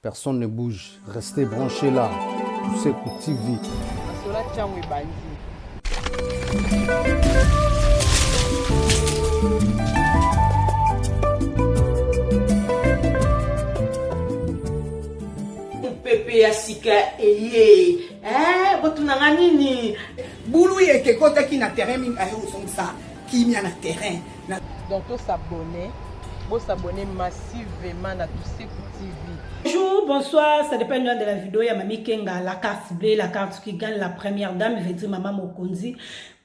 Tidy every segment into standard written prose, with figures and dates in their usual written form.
Personne ne bouge. Restez branchés là. Toussekou TV. Pepe ya sika eye botunanga nini bulu yeke kota ki na terrain mingi ayo osongisa kimia na terrain donc s'abonner massivement à Toussekou TV. Bonjour, bonsoir, ça dépend de la vidéo. Il y a Mami Kenga, la carte bleue, la carte qui gagne la première dame, il veut dire Maman Mokonzi.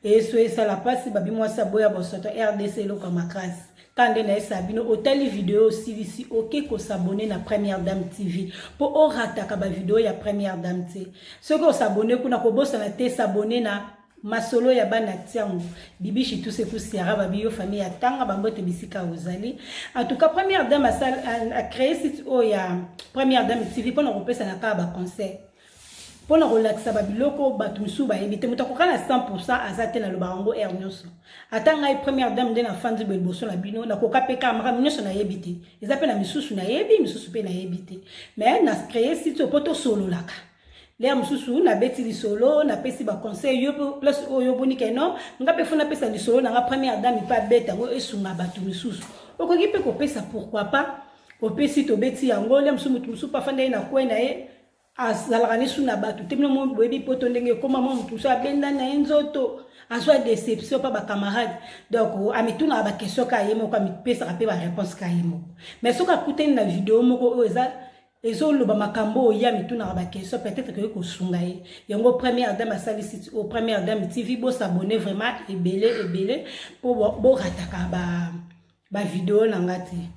Et ça la passe, babi moi ça boya bosoto RDC lo comme grâce. Quand on a sabino hôtel vidéo aussi ici, ok qu'on s'abonner na première dame TV. Pour on rataka ba vidéo ya première dame TV. Ceux qui s'abonner kuna ko bossa na te s'abonner na masolo ya bana tiango bibishi Toussekou siara babi yo famille ya tanga bambote bisika ozali. En tout cas première dame a créé site o ya première dame TV pour na repesa na ka ba concert. Pour na relaxa babiloko batumsu ba éviter mutako kana 100% azate na lobango ernyoso. Atanga première dame de na fandi belboso na bino na koka peka mara minyoso na yebite. Ezape na misusu na yebi misusu pe na yebite. Mais na créé site o poto solo laka. Les mususu na beti li solo na pesi ba conseil yo plus yo bonika no nga pe fona pesa li solo na première dame pa beta ngo esunga batu misusu okoki pe ko pesa pourquoi pas ko pesi to beti yango le mususu pa fanda na kwena e azalakani suna batu temno mo bebi poto ndenge koma mo mususu abenda na enzoto azwa déception pa ba camarade donc amituna ba question ka yemo ka mitpesa ka pe ba réponse ka yemo mais soka kuteni na vidéo moko eza ezolo ba makambo ya mituna ba question peut-être que ko sunga ye yango première dame asali site au première dame TV bo s'abonner vraiment ebele pour bo rataka ba vidéo na ngati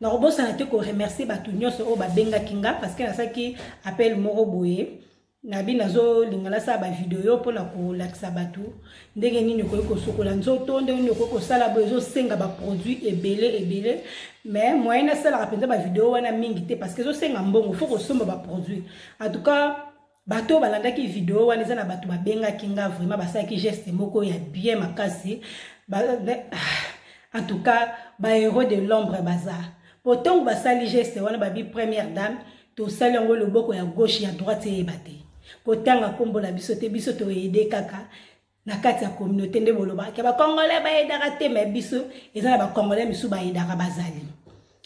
na robo sana te ko remercier batu nyonso o ba benga kinga parce que na saki appel moro boye na binazo lingala sa ba vidéo pour na ko laksa batu ndenge nini ko sokola nzoto ndenge nini ko sala bozo senga ba produit ebele mais moi na sala rapenda ba vidéo wana mingi te parce que zo senga mbongo faut ko somba ba produit en tout cas bato balanda ki vidéo wana za na batu ba benga kinga vraiment ba sa ki geste moko ya bien makasi en tout cas ba héros de l'ombre bazar pourtant ba sali geste wana ba bi première dame to sali ngo loboko ya gauche ya droite e bate kotanga kombo na biso to aider kaka na kati ya communauté nde boloba ke ba congolais ba aidaka te mais biso eza na ba congolais misu ba aidaka bazali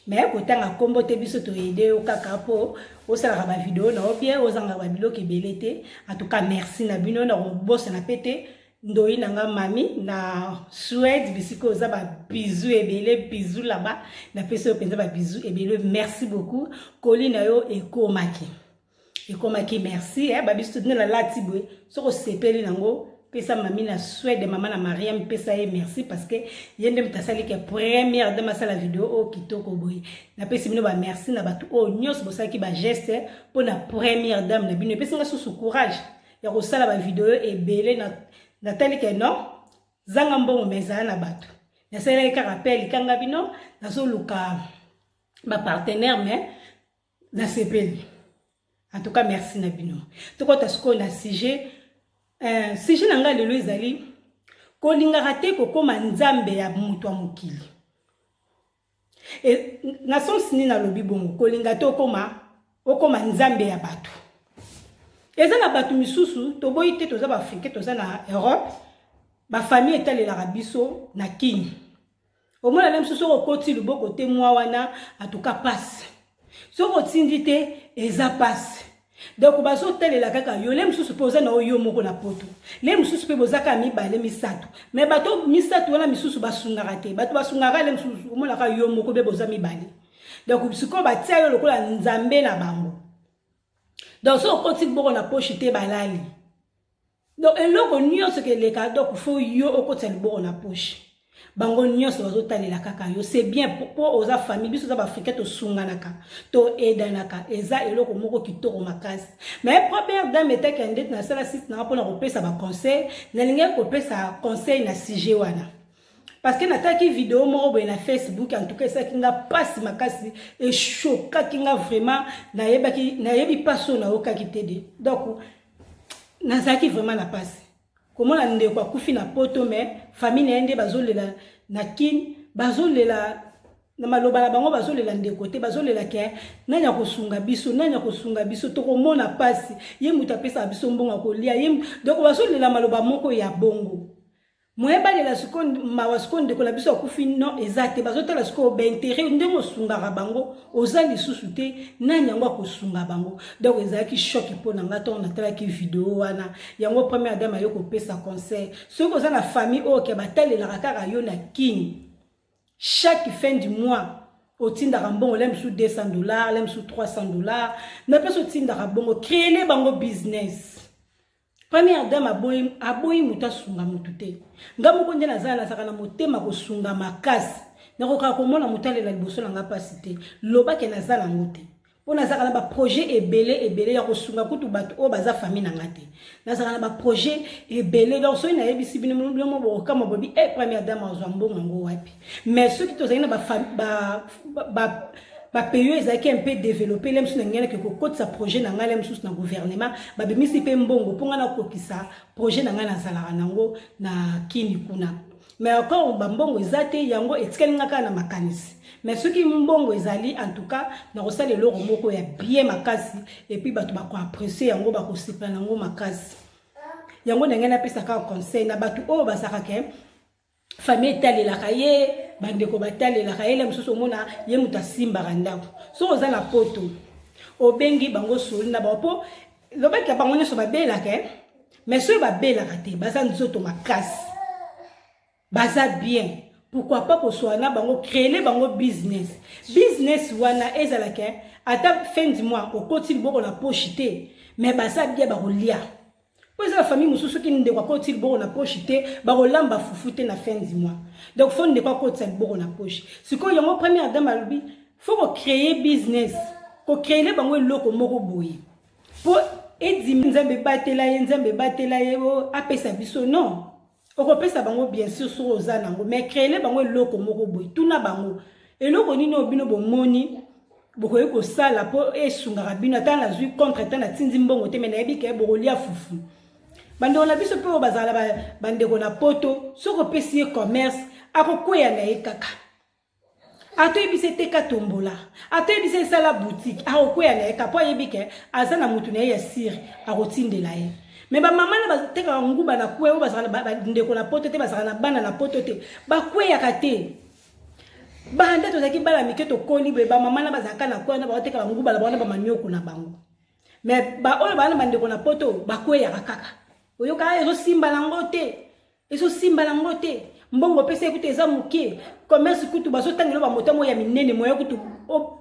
mais kotanga kombo te biso to aider o kaka po o sala ba vidéo na bien o zanga ba biloko ebele te en tout cas merci na bino na boss na pété ndoi nanga mami na Suède bisiko za ba bisous ebele bisous là-bas na peso penza ba bisous ebele merci beaucoup Colina yo ekomaki merci babiso tuna la latibwe soko sepeli nango pesa mami na Suède mama na Mariam pesa e merci parce que yende mtasali ke première de masala vidéo o kitoko boy na pesa bino ba merci na batu o nyos bosaki ba geste pour na première dame na bino pesa nga sous courage ya ko sala ba vidéo ebele na tali ke non zanga mbongo meza na batu na sala ka rappel kanga bino na so luka ba partenaire mais na sepeli. En tout cas, merci Nabino. Tout cas, tu as sujet nanga lelo ezali ko linga raté ko koma nzambe ya mutu wa mukili. Et na sens ni na lobi bongo ko linga to koma nzambe ya batu. Eza na batu misusu to boyite to za ba Afrique to za na Europe ba famille etale la rabiso na kini. Au moins la misusu ko koti luboko te mwa wana en tout cas passe. Soko tindite eza passe. Donc bazo telela kaka yo le msusu poza na yo moko na poto. Le msusu pe bozaka mibale misato. Mais bato misato wana misusu basungaka te. Bato basungaka le msusu omona ka yo moko be boza mibale. Donc bisiko batia yo lokola nzambe na bango. Donc so koti boko na poche te balali. Donc eloko nyonso ke leka donc faut yo okoti boko na poche. Bango nyonso bazotalela kaka yo c'est bien pour oza famille biso za ba africain to sunganaka to edanaka eza eloko moko kitoko makasi mais première dame était candidate na sala site na pona kopesa ba conseil na linga kopesa conseil na sujet wana parce que nataki vidéo moko boye na Facebook en tout cas ça kinga passe makasi et choquant kinga vraiment na yebi passo na okaki tede donc nazaki vraiment na passe. Comment la ndeko akufi na poto mais famille ende bazolela na kin bazolela na maloba na bango bazolela ndeko te bazolela ke nani akosunga biso tokomona pasi ye mutu apesa biso mbongo kolia ye donc bazolela maloba moko ya bongo moyebalela siko mawa siko ndeko na biso akufi no ezate bazotala siko ba intérêt ndenge osungaka bango oza lisusu te nani yango akosunga bango donc ezalaki choc mpo na nga ntango natalaki video wana yango première dame ayo kopesa conseil soki oza na famille oyo ke batalelaka kaka yo na kini chaque fin du mois otindaka mbongo lem sous $200 lem sous $300 na pesa otindaka bongo créer bango business. Première dame aboyi muta sunga mutu te nga moko nde nazala saka na motema kosunga makasi nakoka komona mutalela liboso na nga pasi te loba ke nazala ngo te po nazaka na ba projet ebele ya kosunga kutu bato o baza famille na nga te nazaka na ba projet ebele donc so ina yebisi bino mo boka mo bobi première dame azwa mbongo ngo wapi mais ceux qui tozali na ba pays ezaki un peu développé lem sous ngene ke ko sa projet na nga lem sous na gouvernement ba bimisi pe mbongo ponga na kokisa projet na nga na zala nango na kini kuna mais encore ba mbongo ezate yango etikali ngaka na makanisi mais ceux qui mbongo ezali en tout cas na kosala loro moko ya bien makasi et puis bato ba ko apprécier yango ba ko sipa nango makasi yango ngene pesa ka conseil na bato o ba saka ke famille talelaka ye bandeko batalelaka ye mosusu omona ye mutu asimbaka ndako soki oza na poto obengi bango soli na bango mpo lobaki bango nyonso babelaka mais soki babelaka te baza nzoto makasi baza bien pourquoi pas koswana bango créer bango business wana ezalaka ata fin du mois okoti liboko na poche te mais baza bien bakolia. Pour la famille, nous sommes qui ne quoi qu'il bon na poche te, barolamba foufouté na fin du mois. Donc faut ne pas côté bon na poche. Ce qu'on y a mon première dame à l'ubi, faut créer business, faut créer les bango loko moko boyi. Pour aider nzambe batela yebo apesa biso non. On peut ça bango bien sûr sur ozanango, mais créer les bango loko moko boyi. Tout na bango. Et loko ni no bino bomoni. Bokoye ko sala po esungaka bino ata na zui contre ata na tindi mbongo te mena yebi ke bokolia fufu. Bando na biso pe bazala bandeko na poto soko pesi commerce akokwea na ekaka ato yebise te katombola ato yebise sala boutique akokwea na ekaka po yebi ke azana mutu na ya siri akotindela ye mais ba mama na bateka nguba na kwe bazala bandeko na poto te bazala na bana na poto te bakwea kate banda tozaki bala miketo koni ba mama na bazaka na kwe na bateka nguba na bana ba manyoko na bango mais ba oyo bana bandeko na poto bakwea kaka oyoka ezo simba lango te mbongo pesa ekuti eza muke commerce kutu bazotangela ba motamo ya minene moya kutu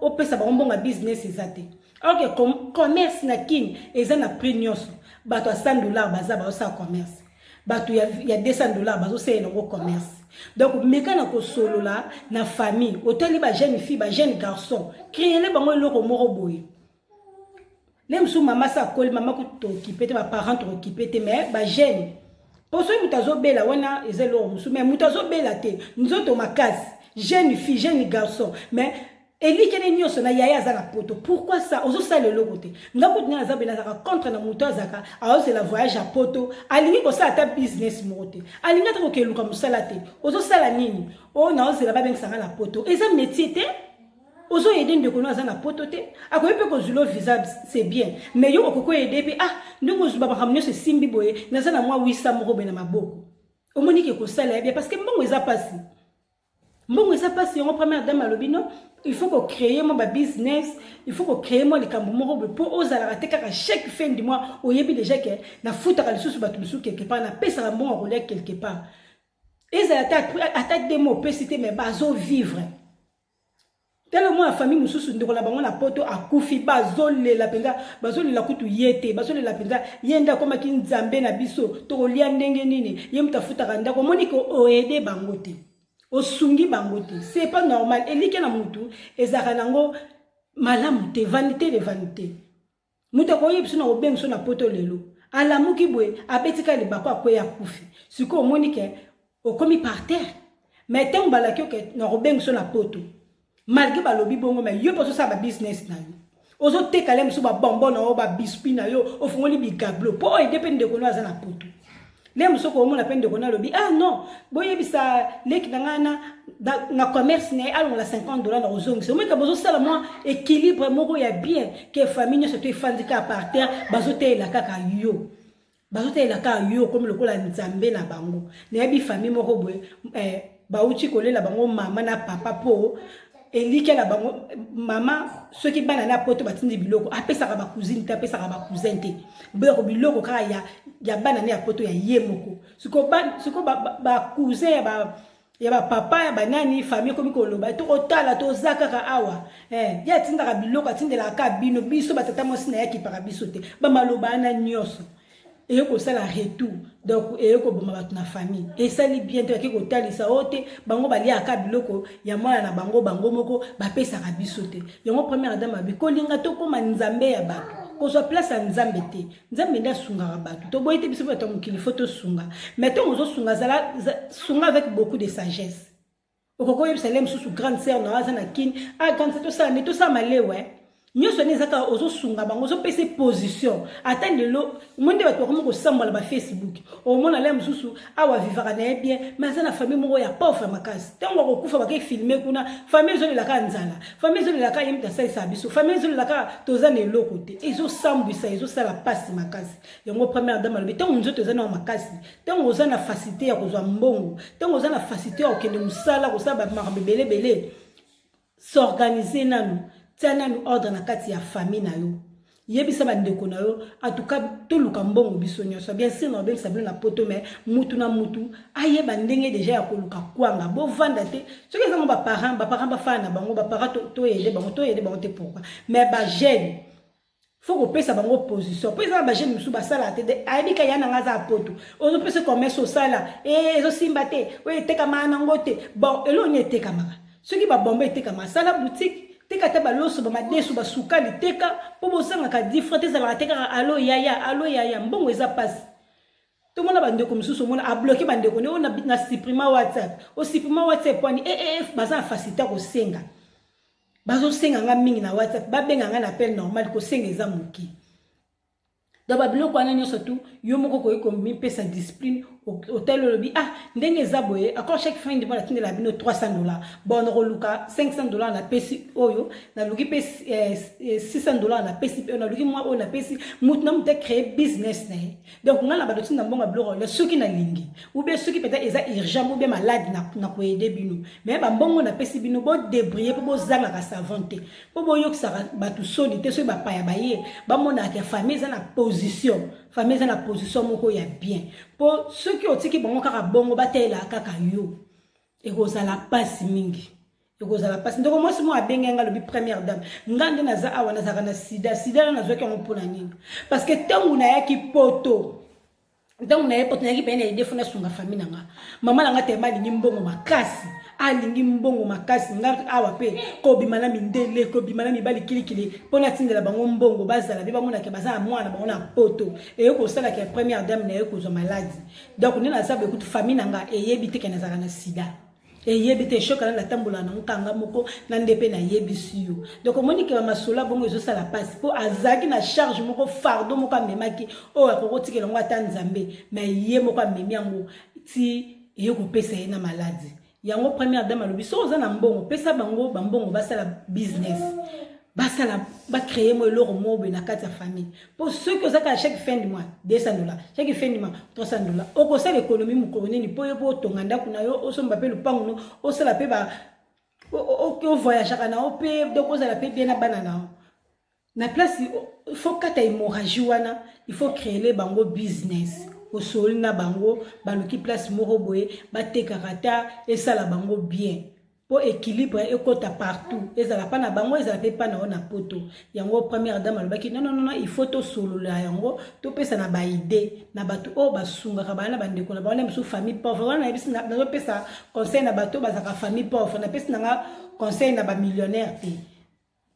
opesa ba mbongo business ezate alors que commerce na king eza na prix nyonso bato a $100 baza ba osa commerce bato ya $200 bazo sala ngo commerce donc mekana ko solola na famille otali ba jeune fille ba jeune garçon créer le bango loko moko boye. Même si maman s'accole, maman qui t'occupe, ma parent t'occupe, mais bah jeune. Pour ceux qui t'ont bela, wana ezelo, mais mutazo bela te, nous autres ma case, jeune fille, jeune garçon, mais eli kene nyoso na yaya za na poto. Pourquoi ça? Ozo ça le logo te. Ngako tena za bela za contre na mutazaka, alors c'est la voyage à poto. Alingi ko ça ta business mote. Alinga to ke luka musala te. Ozo sala nini? Oh na c'est la ba ben sanga na poto. Et ça métier te. Ozo aider ndeko na za na poto te akoye pe ko zulo visa c'est bien mais yo okoko aider pe ndeko zuba ba kamnyo se simbi boye na za na mwa 800 moko be na maboko omonike ko sala bien parce que mbongo eza pasi en première dame alobino il faut qu'on crée mon business il faut qu'on crée mon likambo moko pour osala rateka chaque fin du mois oyebi déjà que na futa ka lisusu batu lisusu quelque part na pesa la mbongo kolia quelque part et ça attaque des mots pesité mais bazo vivre. Tellement la famille mususu ndeko la bango na poto akufi bazole la penga bazole la kutu yete bazole la penga yenda koma kinzambe na biso to kolia ndenge nini ye mutafuta kanda ko moniko oede bangote osungi bangote c'est pas normal elike na mutu ezaka nango malamu te vanité de vanité muta ko yebso na obengso na poto lelo ala muki bwe abetika le bako akoya kufi siko monike okomi par terre mais tant balaki ke na obengso na poto malgré balobi bongo mais yo poso sa ba business na yo ozo tekala mso ba bonbon na yo ba biscuit na yo ofungoli bi gablo po aider pe ndeko no aza na poto les muso ko mona pende kona lobi ah non boye bisa leki ngana na commerce ne alon la $50 na ozongi c'est moi ka bozo sala moi équilibre moko ya bien que famille se te fandika par terre bazote la kaka yo bazote la kaka yo comme le kola nzambe na bango na bi famille moko boye bauti kolela bango mama na papa po elike la bango mama ceux qui banana poto batindi biloko apesa ka ba cousine te apesa ka ba cousin te biloko ka ya banana ya poto ya yemoko siko ba cousin ya ba papa ya banani famille komi koloba to otala to zaka ka awa ya tinda ka biloko atindela ka bino biso batata mosi na yaki para biso te ba maloba na nyoso et ko sala retour donc et ko boma batu na famille et ça li bien te ko talisa ote bango bali aka biloko ya mwana na bango moko ba pesa ka biso te yango première dame abi ko linga to ko manzambe ya batu ko so place nzambe te nzambe nda sunga batu to boyete biso batu mukili photo sunga mais to mozo sunga zala sunga avec beaucoup de sagesse okoko yebisa sous grande sœur na azana kin ah quand to ça ne to ça malewe nyoso nezaka ozo sunga bango ozo pese position atteindre lo monde ba ko ko samba ba Facebook o mona le msusu awa vivaka na bien mais na famille moko ya pauvre makasi tango ko kufa ba ke filmer kuna famille zo la ka nzala famille zo la ka yimta sai sabiso famille zo la ka tozane lo côté ezo sambisa ezo sala passe makasi yango première dame le tango nzo tozana makasi tango ozana facilité ya kozwa mbongo tango ozana facilité ya okende musala ko saba marbebele bele s'organiser nanu tana nu ordre na kati ya famille na yo yebisa bandeko na yo en tout cas to luka mbongo biso nyoso bien sûr no bengisa bino na poto mais mutu na mutu ayeba ndenge déjà ya koluka kwanga bo vanda te soki ezango ba parents ba fana bango ba parents to yede bango te pourquoi mais ba jeune faut ko pesa bango position pesa ba jeune musu ba sala te de ayebika yana ngaza poto ozo pesa commerce au sala ezo simba te we teka mana ngote bon elo nye teka maka soki ba bombe teka masala boutique teka te baloso ba madesu ba sukali teka po bosanga ka different za ba teka alo yaya mbongo eza passe to mona bandeko mususu mona a bloquer bandeko ne ona na supprimer WhatsApp kwani baza facilité ko senga bazo senga nga mingi na WhatsApp ba benga nga na appel normal ko senga eza muki daba biloko wana nyoso tu yo moko ko mi pesa discipline hotel lobby ndenge zaboye encore chaque fin de mois la tindela bino $300 bon on luka $500 na pesi oyo na luki pesi $600 na pesi na luki moi on na pesi mutna mute créer business na donc ngala ba dotina mbonga bloko le soki na lingi ou bien soki peut-être eza urgent ou bien malade na ko aider bino mais ba mbongo na pesi bino bo débrouiller po zanga ka savante po bo yoksa ba tu solité so ba paya ba ye ba mona ka famille za na position famille za na position moko ya bien po ceux qui otiki bango kaka bongo batela kaka yo ekozala pasi mingi ekozala pasi ndoko mwasi mo abenga lobi première dame ngande na za awa na zaka na sida na zoki ngo pona nini parce que tangu na yaki poto ntango na yepoto na yaki pene ide funa sunga famille nanga mama nanga te mali mbongo makasi alingi mbongo makasi nga awa pe ko bimana mindele ko bimana mibali kilikili pona tindela bango mbongo bazala be bamona ke bazala mwana bamona poto ko sala ke première dame na ko zo maladie donc nina sabe ko famille nanga yebi te kana zala na sida yebi te shoka na tambola na nkanga moko na ndepe na yebisi yo donc omoni ke masola bongo zo sala passe po azaki na charge moko fardo moko memaki ko tikela ngo atanzambe mais ye moko memi yango ti ko pesa na maladie yango première dame alobi so za na mbongo pesa bango bambongo basala business basala ba créer mo eloko mobe na kati ya famille pour ceux qui osaka chaque fin du mois $200 chaque fin du mois $300 oko sala économie mukoni ni po yebo tonganda kuna yo osomba pe lupango no osala pe ba o voyage kana o pe donc osala pe bien na banana na place il faut kata hémorragie wana il faut créer les bango business au sol na bango baluki place moko boye bateka kata et ça la bango bien pour équilibre et kota partout et ça la pas na bango et ça la pas na ona poto yango première dame alobaki non il faut to solo la yango to pesa na ba idée na batu o basunga ka bana bandeko na bana biso famille pauvre wana biso na pesa conseil na bato bazaka famille pauvre na pesa na conseil na ba millionnaire te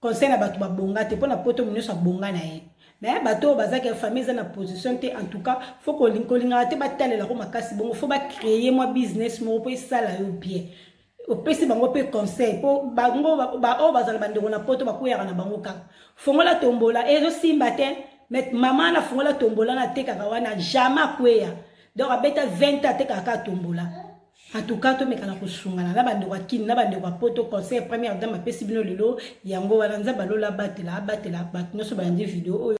conseil na bato ba bonga te pona poto munyo sa bonga na ye mais bato bazaka famille na position te en tout cas faut ko linga te batalela ko makasi bongo faut ba créer moi business mo po sala yo bien au pesi bango pe conseil po bango ba o bazala bandeko na poto bakoya na bango ka fongola tombola ezo simba te mais maman na fongola tombola na teka wana jamais kweya donc abeta 20 ate kaka tombola en tout cas to mekana kusungana na bande kwa kini na bande kwa poto conseil première dame apesi bino lelo yango wana nzaba lola batela bat nyonso bandi video